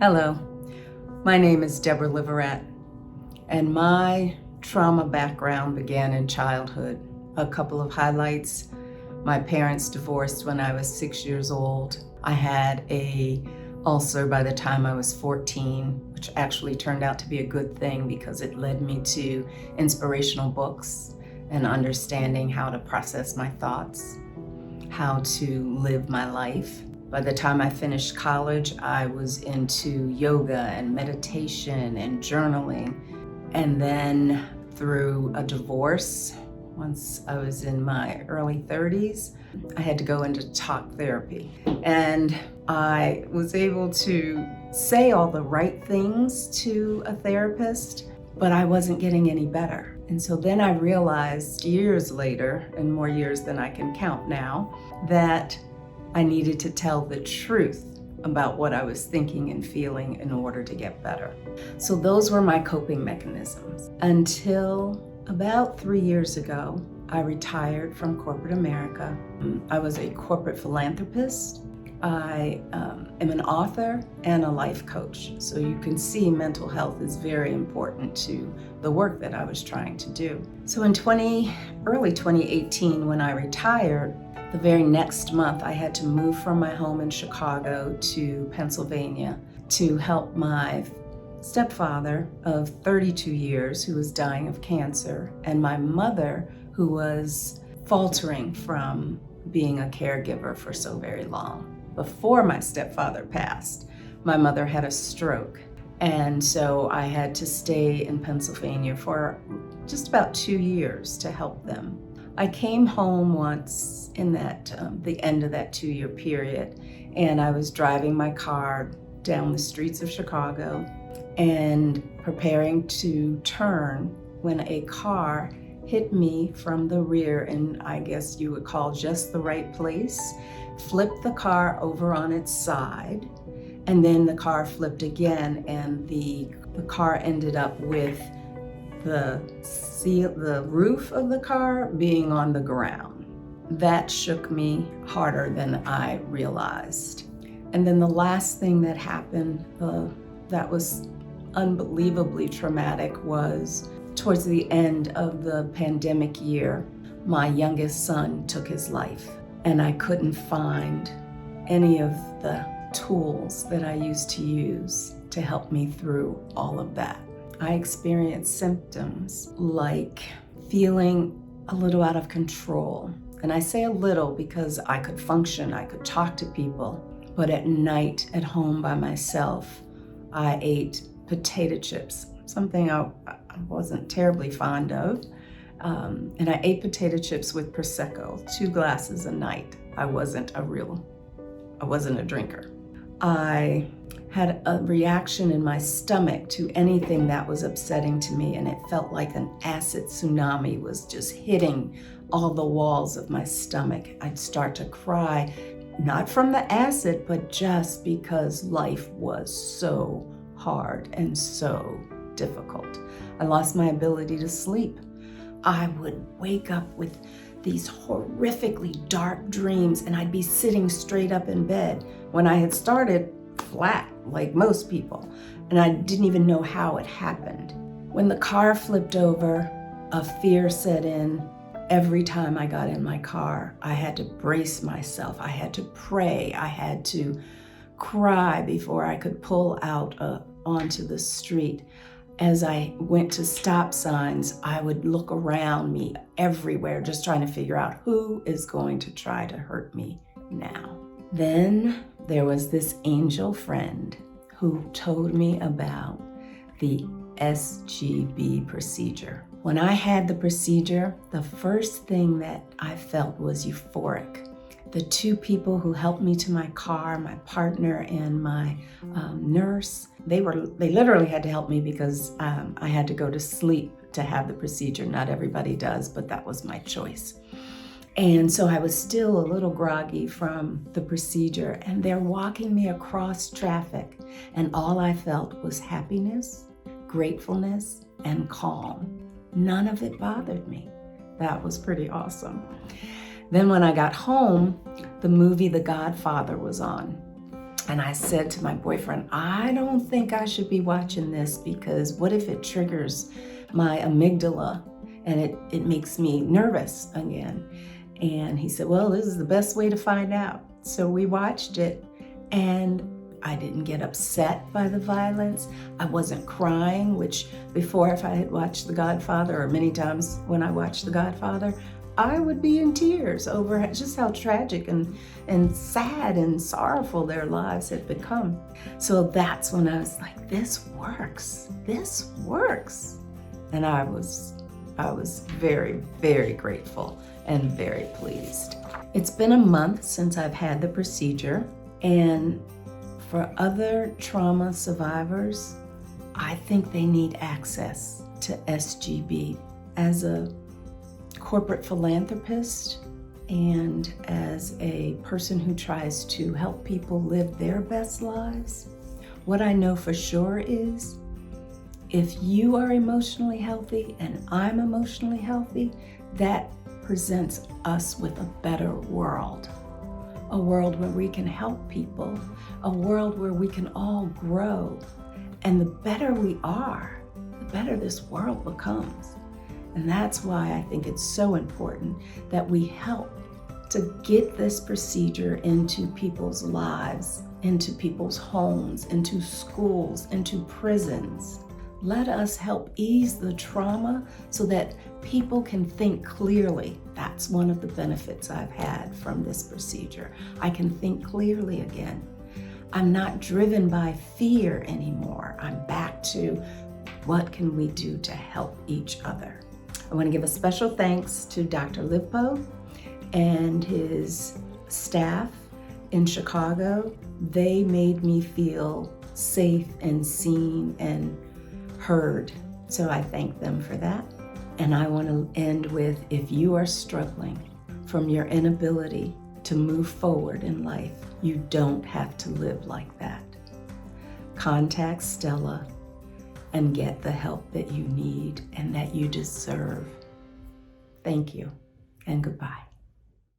Hello, my name is Deborah, and my trauma background began in childhood. A couple of highlights: my parents divorced when I was 6 years old. I had an ulcer by the time I was 14, which actually turned out to be a good thing because it led me to inspirational books and understanding how to process my thoughts, how to live my life. By the time I finished college, I was into yoga and meditation and journaling. And then through a divorce, once I was in my early 30s, I had to go into talk therapy. And I was able to say all the right things to a therapist, but I wasn't getting any better. And so then I realized years later, and more years than I can count now, that I needed to tell the truth about what I was thinking and feeling in order to get better. So those were my coping mechanisms. Until about 3 years ago, I retired from corporate America. I was a corporate philanthropist. I am an author and a life coach. So you can see mental health is very important to the work that I was trying to do. So in early 2018, when I retired, the very next month, I had to move from my home in Chicago to Pennsylvania to help my stepfather of 32 years, who was dying of cancer, and my mother, who was faltering from being a caregiver for so very long. Before my stepfather passed, my mother had a stroke. And so I had to stay in Pennsylvania for just about 2 years to help them. I came home once in the end of that 2-year period, and I was driving my car down the streets of Chicago and preparing to turn when a car hit me from the rear in, I guess you would call, just the right place, flipped the car over on its side, and then the car flipped again, and the car ended up with the roof of the car being on the ground. That shook me harder than I realized. And then the last thing that happened that was unbelievably traumatic was towards the end of the pandemic year, my youngest son took his life, and I couldn't find any of the tools that I used to use to help me through all of that. I experienced symptoms like feeling a little out of control. And I say a little because I could function, I could talk to people, but at night at home by myself, I ate potato chips, something I wasn't terribly fond of. And I ate potato chips with Prosecco, 2 glasses a night. I wasn't a drinker. I had a reaction in my stomach to anything that was upsetting to me, and it felt like an acid tsunami was just hitting all the walls of my stomach. I'd start to cry, not from the acid, but just because life was so hard and so difficult. I lost my ability to sleep. I would wake up with these horrifically dark dreams, and I'd be sitting straight up in bed when I had started flat like most people, and I didn't even know how it happened. When the car flipped over, a fear set in. Every time I got in my car, I had to brace myself. I had to pray. I had to cry before I could pull out onto the street. As I went to stop signs, I would look around me everywhere, just trying to figure out who is going to try to hurt me now. Then there was this angel friend who told me about the SGB procedure. When I had the procedure, the first thing that I felt was euphoric. The 2 people who helped me to my car, my partner and my nurse, they literally had to help me because I had to go to sleep to have the procedure. Not everybody does, but that was my choice. And so I was still a little groggy from the procedure, and they're walking me across traffic, and all I felt was happiness, gratefulness, and calm. None of it bothered me. That was pretty awesome. Then when I got home, the movie The Godfather was on. And I said to my boyfriend, I don't think I should be watching this, because what if it triggers my amygdala and it makes me nervous again? And he said, well, this is the best way to find out. So we watched it, and I didn't get upset by the violence. I wasn't crying, which before, if I had watched The Godfather, or many times when I watched The Godfather, I would be in tears over just how tragic and sad and sorrowful their lives had become. So that's when I was like, this works. This works. And I was very, very grateful and very pleased. It's been a month since I've had the procedure, and for other trauma survivors, I think they need access to SGB. As a corporate philanthropist and as a person who tries to help people live their best lives, what I know for sure is if you are emotionally healthy and I'm emotionally healthy, that presents us with a better world. A world where we can help people, a world where we can all grow. And the better we are, the better this world becomes. And that's why I think it's so important that we help to get this procedure into people's lives, into people's homes, into schools, into prisons. Let us help ease the trauma so that people can think clearly. That's one of the benefits I've had from this procedure. I can think clearly again. I'm not driven by fear anymore. I'm back to what can we do to help each other. I want to give a special thanks to Dr. Lippo and his staff in Chicago. They made me feel safe and seen and heard. So I thank them for that. And I want to end with, if you are struggling from your inability to move forward in life, you don't have to live like that. Contact Stella and get the help that you need and that you deserve. Thank you and goodbye.